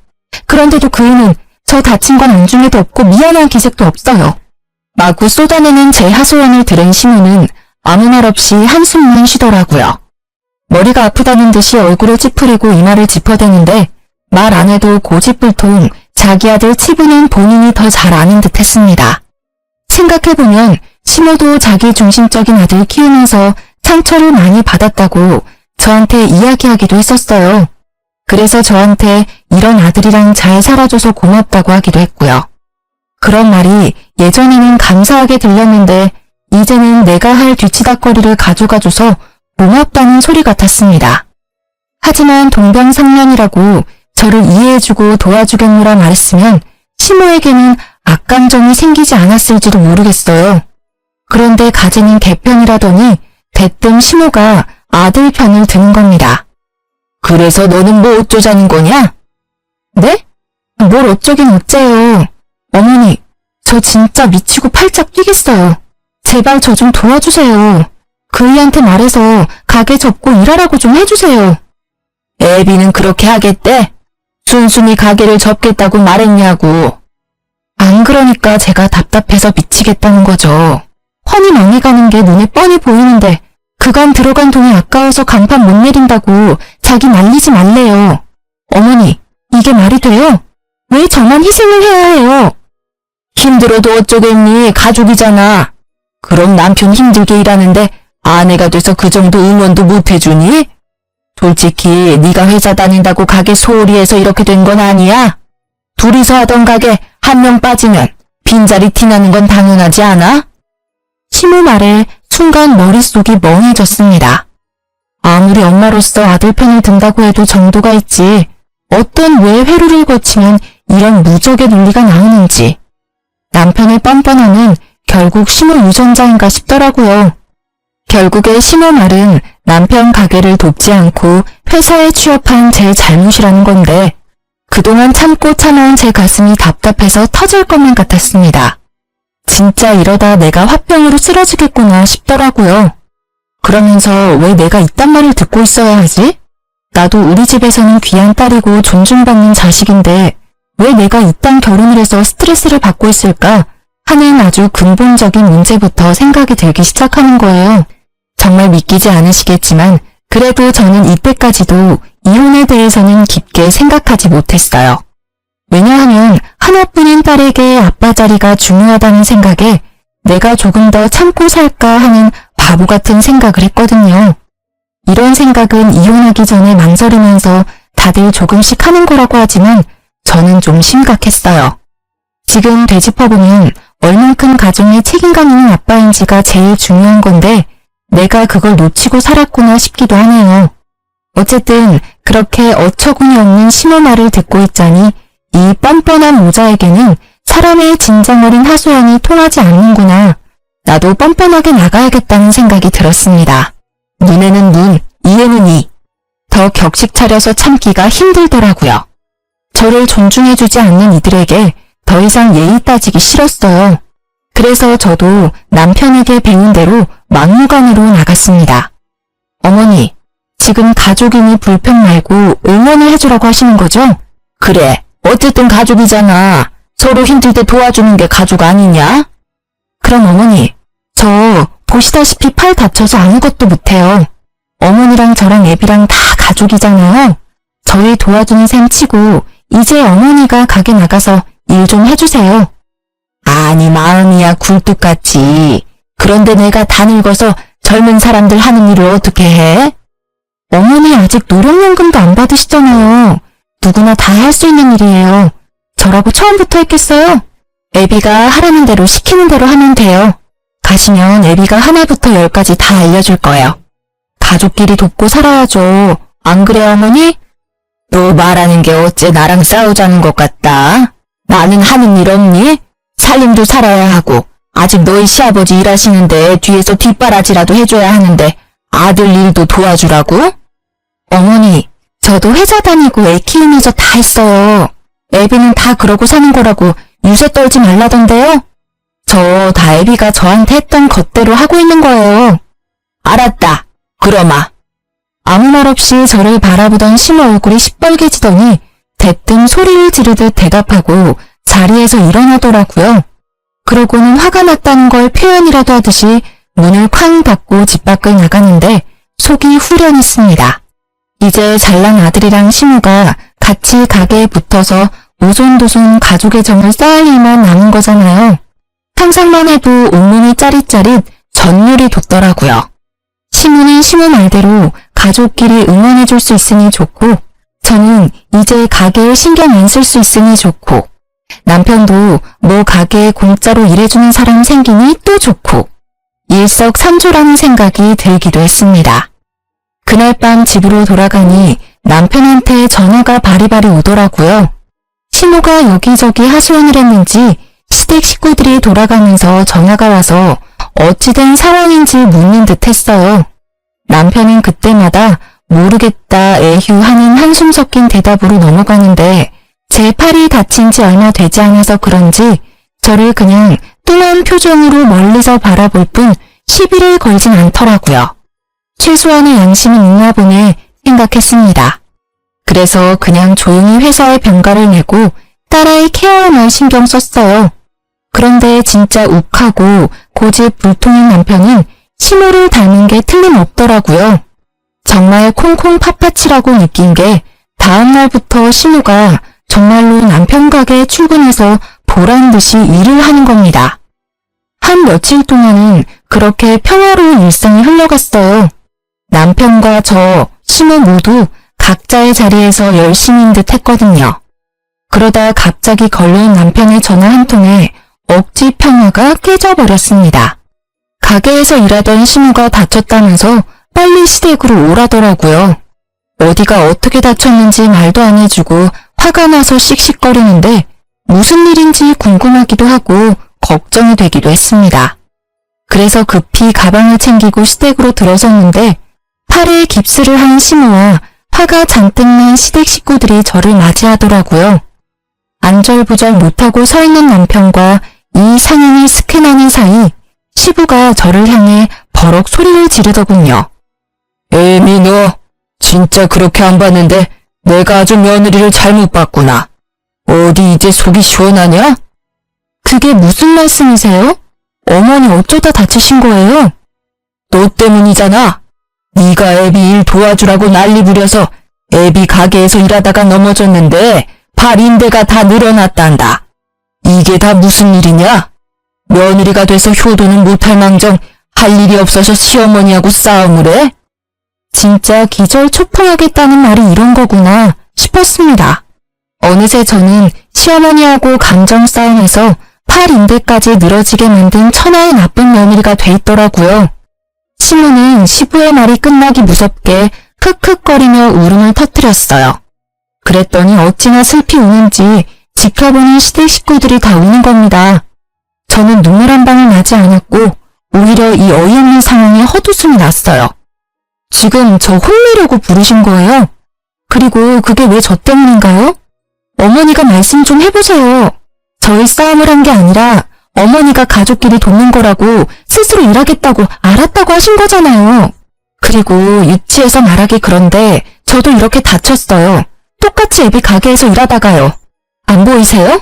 [SPEAKER 1] 그런데도 그이는 저 다친 건 안중에도 없고 미안한 기색도 없어요. 마구 쏟아내는 제 하소연을 들은 시모는 아무 말 없이 한숨만 쉬더라고요. 머리가 아프다는 듯이 얼굴을 찌푸리고 이마를 짚어대는데 말 안 해도 고집불통 자기 아들 치부는 본인이 더 잘 아는 듯 했습니다. 생각해보면 시모도 자기 중심적인 아들 키우면서 상처를 많이 받았다고 저한테 이야기하기도 했었어요. 그래서 저한테 이런 아들이랑 잘 살아줘서 고맙다고 하기도 했고요. 그런 말이 예전에는 감사하게 들렸는데 이제는 내가 할 뒤치다꺼리를 가져가줘서 고맙다는 소리 같았습니다. 하지만 동병상련이라고 저를 이해해주고 도와주겠노라 말했으면 시모에게는 악감정이 생기지 않았을지도 모르겠어요. 그런데 가지는 개편이라더니 대뜸 시모가 아들 편을 드는 겁니다.
[SPEAKER 2] 그래서 너는 뭐 어쩌자는 거냐?
[SPEAKER 1] 네? 뭘 어쩌긴 어째요. 어머니, 저 진짜 미치고 팔짝 뛰겠어요. 제발 저 좀 도와주세요. 그이한테 말해서 가게 접고 일하라고 좀 해주세요.
[SPEAKER 2] 애비는 그렇게 하겠대? 순순히 가게를 접겠다고 말했냐고.
[SPEAKER 1] 안 그러니까 제가 답답해서 미치겠다는 거죠. 훤히 망해가는 게 눈에 뻔히 보이는데 그간 들어간 돈이 아까워서 간판 못 내린다고 자기 말리지 말래요. 어머니, 이게 말이 돼요? 왜 저만 희생을 해야 해요?
[SPEAKER 2] 힘들어도 어쩌겠니? 가족이잖아. 그럼 남편 힘들게 일하는데 아내가 돼서 그 정도 응원도 못 해주니? 솔직히 네가 회사 다닌다고 가게 소홀히 해서 이렇게 된 건 아니야? 둘이서 하던 가게 한 명 빠지면 빈자리 티나는 건 당연하지 않아?
[SPEAKER 1] 시모 말에 순간 머릿속이 멍해졌습니다. 아무리 엄마로서 아들 편을 든다고 해도 정도가 있지 어떤 왜 회로를 거치면 이런 무적의 논리가 나오는지. 남편의 뻔뻔함은 결국 시모 유전자인가 싶더라고요. 결국에 시모 말은 남편 가게를 돕지 않고 회사에 취업한 제 잘못이라는 건데 그동안 참고 참아온 제 가슴이 답답해서 터질 것만 같았습니다. 진짜 이러다 내가 화병으로 쓰러지겠구나 싶더라고요. 그러면서 왜 내가 이딴 말을 듣고 있어야 하지? 나도 우리 집에서는 귀한 딸이고 존중받는 자식인데 왜 내가 이딴 결혼을 해서 스트레스를 받고 있을까 하는 아주 근본적인 문제부터 생각이 들기 시작하는 거예요. 정말 믿기지 않으시겠지만 그래도 저는 이때까지도 이혼에 대해서는 깊게 생각하지 못했어요. 왜냐하면 하나뿐인 딸에게 아빠 자리가 중요하다는 생각에 내가 조금 더 참고 살까 하는 바보 같은 생각을 했거든요. 이런 생각은 이혼하기 전에 망설이면서 다들 조금씩 하는 거라고 하지만 저는 좀 심각했어요. 지금 되짚어보면 얼만큼 가정에 책임감 있는 아빠인지가 제일 중요한 건데 내가 그걸 놓치고 살았구나 싶기도 하네요. 어쨌든 그렇게 어처구니 없는 시모 말을 듣고 있자니 이 뻔뻔한 모자에게는 사람의 진정 어린 하소연이 통하지 않는구나. 나도 뻔뻔하게 나가야겠다는 생각이 들었습니다. 눈에는 눈, 이에는 이. 더 격식 차려서 참기가 힘들더라고요. 저를 존중해주지 않는 이들에게 더 이상 예의 따지기 싫었어요. 그래서 저도 남편에게 배운 대로 막무가내로 나갔습니다. 어머니, 지금 가족이니 불평 말고 응원을 해주라고 하시는 거죠?
[SPEAKER 2] 그래, 어쨌든 가족이잖아. 서로 힘들 때 도와주는 게 가족 아니냐?
[SPEAKER 1] 그럼 어머니, 저 보시다시피 팔 다쳐서 아무것도 못해요. 어머니랑 저랑 애비랑 다 가족이잖아요. 저희 도와주는 셈 치고 이제 어머니가 가게 나가서 일 좀 해주세요.
[SPEAKER 2] 아니, 마음이야 굴뚝같이. 그런데 내가 다 늙어서 젊은 사람들 하는 일을 어떻게 해?
[SPEAKER 1] 어머니 아직 노령연금도 안 받으시잖아요. 누구나 다 할 수 있는 일이에요. 저라고 처음부터 했겠어요? 애비가 하라는 대로 시키는 대로 하면 돼요. 가시면 애비가 하나부터 열까지 다 알려줄 거예요. 가족끼리 돕고 살아야죠. 안 그래요, 어머니?
[SPEAKER 2] 너 말하는 게 어째 나랑 싸우자는 것 같다. 나는 하는 일 없니? 살림도 살아야 하고 아직 너희 시아버지 일하시는데 뒤에서 뒷바라지라도 해줘야 하는데 아들 일도 도와주라고?
[SPEAKER 1] 어머니, 저도 회사 다니고 애 키우면서 다 했어요. 애비는 다 그러고 사는 거라고 유세 떨지 말라던데요? 저 다 애비가 저한테 했던 것대로 하고 있는 거예요.
[SPEAKER 2] 알았다. 그러마.
[SPEAKER 1] 아무 말 없이 저를 바라보던 심호 얼굴이 시뻘개지더니 대뜸 소리를 지르듯 대답하고 자리에서 일어나더라고요. 그러고는 화가 났다는 걸 표현이라도 하듯이 문을 쾅 닫고 집 밖을 나가는데 속이 후련했습니다. 이제 잘난 아들이랑 심우가 같이 가게에 붙어서 오손도손 가족의 정을 쌓을 일만 남은 거잖아요. 상상만 해도 온몸이 짜릿짜릿 전율이 돋더라고요. 심우는 심우 말대로 가족끼리 응원해줄 수 있으니 좋고 저는 이제 가게에 신경 안 쓸 수 있으니 좋고 남편도 뭐 가게에 공짜로 일해주는 사람 생기니 또 좋고 일석삼조라는 생각이 들기도 했습니다. 그날 밤 집으로 돌아가니 남편한테 전화가 바리바리 오더라고요. 심호가 여기저기 하소연을 했는지 시댁 식구들이 돌아가면서 전화가 와서 어찌된 상황인지 묻는 듯 했어요. 남편은 그때마다 모르겠다 에휴 하는 한숨 섞인 대답으로 넘어가는데 제 팔이 다친 지 얼마 되지 않아서 그런지 저를 그냥 뚱한 표정으로 멀리서 바라볼 뿐 시비를 걸진 않더라고요. 최소한의 양심은 있나 보네 생각했습니다. 그래서 그냥 조용히 회사에 병가를 내고 딸아이 케어에만 신경 썼어요. 그런데 진짜 욱하고 고집 불통인 남편은 심호를 닮은 게 틀림없더라고요. 정말 콩콩 팥팥이라고 느낀 게 다음 날부터 심호가 정말로 남편 가게에 출근해서 보란 듯이 일을 하는 겁니다. 한 며칠 동안은 그렇게 평화로운 일상이 흘러갔어요. 남편과 저, 심호 모두 각자의 자리에서 열심인 듯 했거든요. 그러다 갑자기 걸려온 남편의 전화 한 통에 억지 평화가 깨져버렸습니다. 가게에서 일하던 심우가 다쳤다면서 빨리 시댁으로 오라더라고요. 어디가 어떻게 다쳤는지 말도 안 해주고 화가 나서 씩씩거리는데 무슨 일인지 궁금하기도 하고 걱정이 되기도 했습니다. 그래서 급히 가방을 챙기고 시댁으로 들어섰는데 팔에 깁스를 한 심우와 화가 잔뜩 난 시댁 식구들이 저를 맞이하더라고요. 안절부절 못하고 서 있는 남편과 이 상황을 스캔하는 사이 시부가 저를 향해 버럭 소리를 지르더군요.
[SPEAKER 2] 에미 너 진짜 그렇게 안 봤는데 내가 아주 며느리를 잘못 봤구나. 어디 이제 속이 시원하냐?
[SPEAKER 1] 그게 무슨 말씀이세요? 어머니 어쩌다 다치신 거예요?
[SPEAKER 2] 너 때문이잖아. 네가 애비 일 도와주라고 난리 부려서 애비 가게에서 일하다가 넘어졌는데 팔 인대가 다 늘어났단다. 이게 다 무슨 일이냐? 며느리가 돼서 효도는 못할 망정 할 일이 없어서 시어머니하고 싸움을 해?
[SPEAKER 1] 진짜 기절초풍하겠다는 말이 이런 거구나 싶었습니다. 어느새 저는 시어머니하고 감정 싸움에서 팔 인대까지 늘어지게 만든 천하의 나쁜 며느리가 돼 있더라고요. 시모는 시부의 말이 끝나기 무섭게 크크거리며 울음을 터뜨렸어요. 그랬더니 어찌나 슬피 우는지 지켜보는 시댁 식구들이 다 우는 겁니다. 저는 눈물 한 방울 나지 않았고 오히려 이 어이없는 상황에 헛웃음이 났어요. 지금 저 혼내려고 부르신 거예요? 그리고 그게 왜 저 때문인가요? 어머니가 말씀 좀 해보세요. 저희 싸움을 한 게 아니라 어머니가 가족끼리 돕는 거라고 스스로 일하겠다고 알았다고 하신 거잖아요. 그리고 유치해서 말하기 그런데 저도 이렇게 다쳤어요. 똑같이 애비 가게에서 일하다가요. 안 보이세요?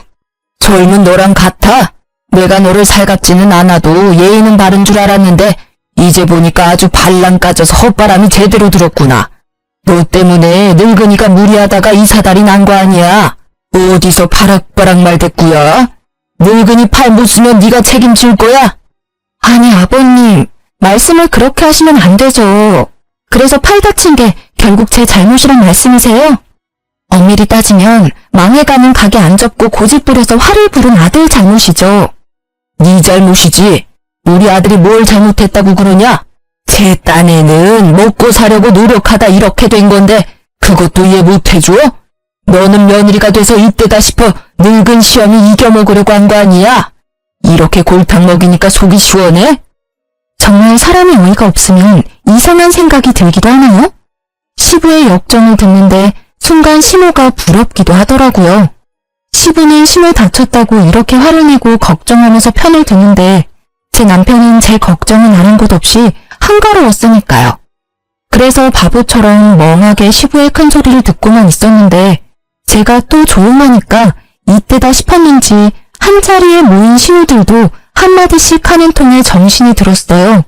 [SPEAKER 2] 젊은 너랑 같아. 내가 너를 살갑지는 않아도 예의는 바른 줄 알았는데 이제 보니까 아주 발랑 까져서 헛바람이 제대로 들었구나. 너 때문에 늙은이가 무리하다가 이 사달이 난 거 아니야. 어디서 바락바락 말댔구야. 늙은이 팔 못 쓰면 네가 책임질 거야.
[SPEAKER 1] 아니 아버님, 말씀을 그렇게 하시면 안 되죠. 그래서 팔 다친 게 결국 제 잘못이란 말씀이세요? 엄밀히 따지면 망해가는 가게 안 접고 고집 부려서 화를 부른 아들 잘못이죠.
[SPEAKER 2] 네 잘못이지. 우리 아들이 뭘 잘못했다고 그러냐? 제 딴에는 먹고 사려고 노력하다 이렇게 된 건데 그것도 이해 못해줘? 너는 며느리가 돼서 이때다 싶어 늙은 시험이 이겨먹으려고 한 거 아니야? 이렇게 골탕 먹이니까 속이 시원해?
[SPEAKER 1] 정말 사람이 어이가 없으면 이상한 생각이 들기도 하나요? 시부의 역정을 듣는데 순간 시모가 부럽기도 하더라고요. 시부는 시모 다쳤다고 이렇게 화를 내고 걱정하면서 편을 드는데 제 남편은 제 걱정은 아는 것 없이 한가로웠으니까요. 그래서 바보처럼 멍하게 시부의 큰 소리를 듣고만 있었는데 제가 또 조용하니까 이때다 싶었는지 한자리에 모인 신우들도 한마디씩 하는 통에 정신이 들었어요.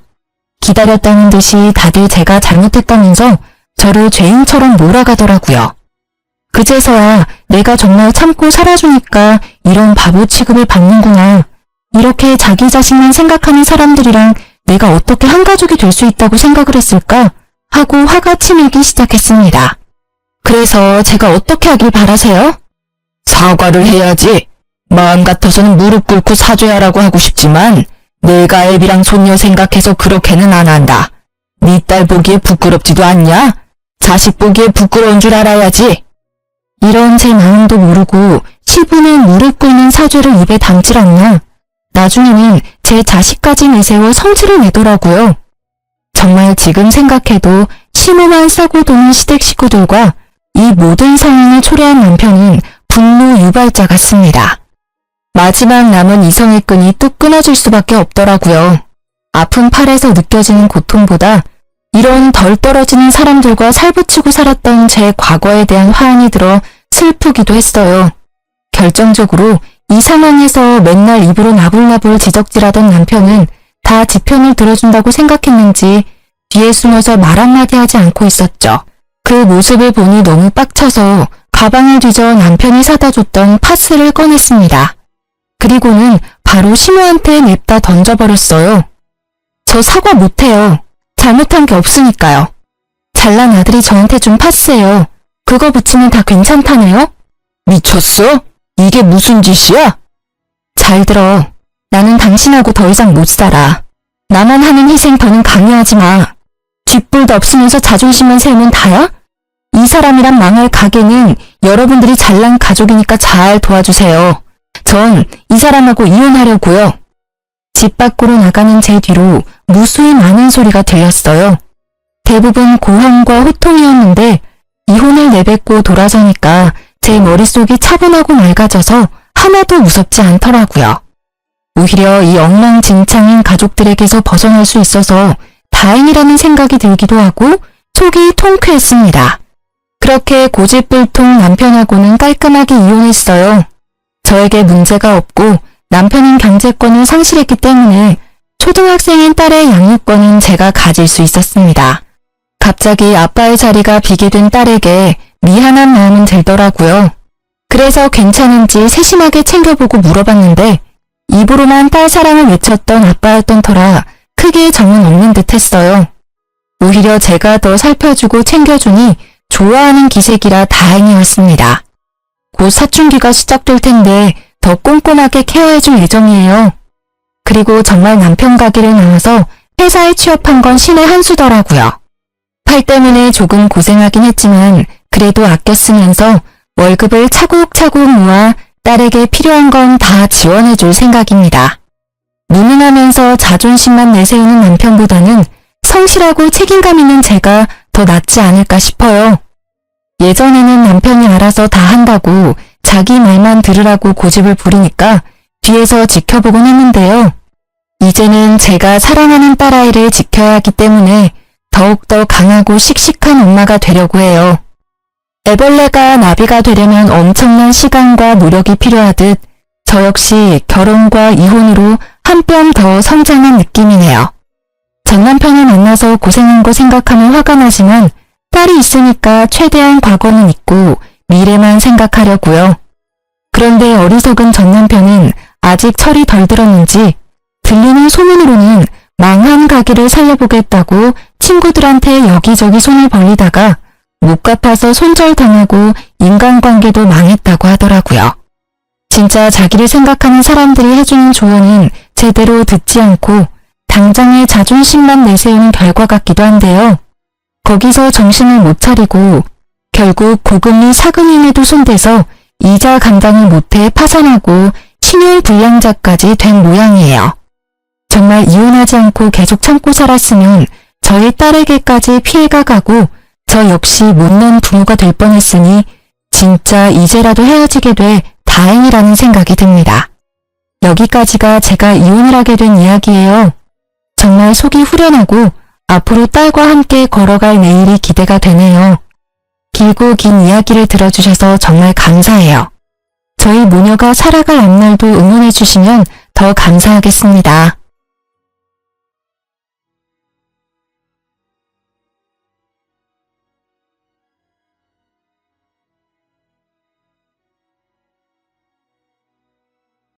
[SPEAKER 1] 기다렸다는 듯이 다들 제가 잘못했다면서 저를 죄인처럼 몰아가더라고요. 그제서야 내가 정말 참고 살아주니까 이런 바보 취급을 받는구나. 이렇게 자기 자신만 생각하는 사람들이랑 내가 어떻게 한 가족이 될 수 있다고 생각을 했을까 하고 화가 치밀기 시작했습니다. 그래서 제가 어떻게 하길 바라세요?
[SPEAKER 2] 사과를 해야지. 마음 같아서는 무릎 꿇고 사죄하라고 하고 싶지만 내가 애비랑 손녀 생각해서 그렇게는 안 한다. 네 딸 보기에 부끄럽지도 않냐? 자식 보기에 부끄러운 줄 알아야지.
[SPEAKER 1] 이런 제 마음도 모르고 시부는 무릎 꿇는 사죄를 입에 담질 않나. 나중에는 제 자식까지 내세워 성질을 내더라고요. 정말 지금 생각해도 시모만 싸고 도는 시댁 식구들과 이 모든 상황을 초래한 남편은 분노 유발자 같습니다. 마지막 남은 이성의 끈이 뚝 끊어질 수밖에 없더라고요. 아픈 팔에서 느껴지는 고통보다 이런 덜 떨어지는 사람들과 살붙이고 살았던 제 과거에 대한 화환이 들어 슬프기도 했어요. 결정적으로 이 상황에서 맨날 입으로 나불나불 지적질하던 남편은 다 지 편을 들어준다고 생각했는지 뒤에 숨어서 말 한마디 하지 않고 있었죠. 그 모습을 보니 너무 빡쳐서 가방을 뒤져 남편이 사다 줬던 파스를 꺼냈습니다. 그리고는 바로 시모한테 냅다 던져버렸어요. 저 사과 못해요. 잘못한 게 없으니까요. 잘난 아들이 저한테 준 파스예요. 그거 붙이면 다 괜찮다네요?
[SPEAKER 2] 미쳤어? 이게 무슨 짓이야?
[SPEAKER 1] 잘 들어. 나는 당신하고 더 이상 못 살아. 나만 하는 희생 더는 강요하지 마. 뒷불도 없으면서 자존심만 세우면 다야? 이 사람이란 망할 가게는 여러분들이 잘난 가족이니까 잘 도와주세요. 전 이 사람하고 이혼하려고요. 집 밖으로 나가는 제 뒤로 무수히 많은 소리가 들렸어요. 대부분 고함과 호통이었는데 이혼을 내뱉고 돌아서니까 제 머릿속이 차분하고 맑아져서 하나도 무섭지 않더라고요. 오히려 이 엉망진창인 가족들에게서 벗어날 수 있어서 다행이라는 생각이 들기도 하고 속이 통쾌했습니다. 그렇게 고집불통 남편하고는 깔끔하게 이혼했어요. 저에게 문제가 없고 남편은 경제권을 상실했기 때문에 초등학생인 딸의 양육권은 제가 가질 수 있었습니다. 갑자기 아빠의 자리가 비게 된 딸에게 미안한 마음은 들더라고요. 그래서 괜찮은지 세심하게 챙겨보고 물어봤는데 입으로만 딸 사랑을 외쳤던 아빠였던 터라 크게 정은 없는 듯 했어요. 오히려 제가 더 살펴주고 챙겨주니 좋아하는 기색이라 다행이었습니다. 곧 사춘기가 시작될 텐데 더 꼼꼼하게 케어해줄 예정이에요. 그리고 정말 남편 가게를 나와서 회사에 취업한 건 신의 한 수더라고요. 팔 때문에 조금 고생하긴 했지만 그래도 아껴 쓰면서 월급을 차곡차곡 모아 딸에게 필요한 건 다 지원해줄 생각입니다. 무능하면서 자존심만 내세우는 남편보다는 성실하고 책임감 있는 제가 더 낫지 않을까 싶어요. 예전에는 남편이 알아서 다 한다고 자기 말만 들으라고 고집을 부리니까 뒤에서 지켜보곤 했는데요. 이제는 제가 사랑하는 딸아이를 지켜야 하기 때문에 더욱더 강하고 씩씩한 엄마가 되려고 해요. 애벌레가 나비가 되려면 엄청난 시간과 노력이 필요하듯 저 역시 결혼과 이혼으로 한 뼘 더 성장한 느낌이네요. 전 남편을 만나서 고생한 거 생각하면 화가 나지만 딸이 있으니까 최대한 과거는 잊고 미래만 생각하려고요. 그런데 어리석은 전 남편은 아직 철이 덜 들었는지 들리는 소문으로는 망한 가게를 살려보겠다고 친구들한테 여기저기 손을 벌리다가 못 갚아서 손절당하고 인간관계도 망했다고 하더라고요. 진짜 자기를 생각하는 사람들이 해주는 조언은 제대로 듣지 않고 당장의 자존심만 내세우는 결과 같기도 한데요. 거기서 정신을 못 차리고 결국 고금리 사금융에도 손대서 이자 감당을 못해 파산하고 신용불량자까지 된 모양이에요. 정말 이혼하지 않고 계속 참고 살았으면 저희 딸에게까지 피해가 가고 저 역시 못난 부모가 될 뻔했으니 진짜 이제라도 헤어지게 돼 다행이라는 생각이 듭니다. 여기까지가 제가 이혼을 하게 된 이야기예요. 정말 속이 후련하고 앞으로 딸과 함께 걸어갈 내일이 기대가 되네요. 길고 긴 이야기를 들어주셔서 정말 감사해요. 저희 모녀가 살아갈 앞날도 응원해주시면 더 감사하겠습니다.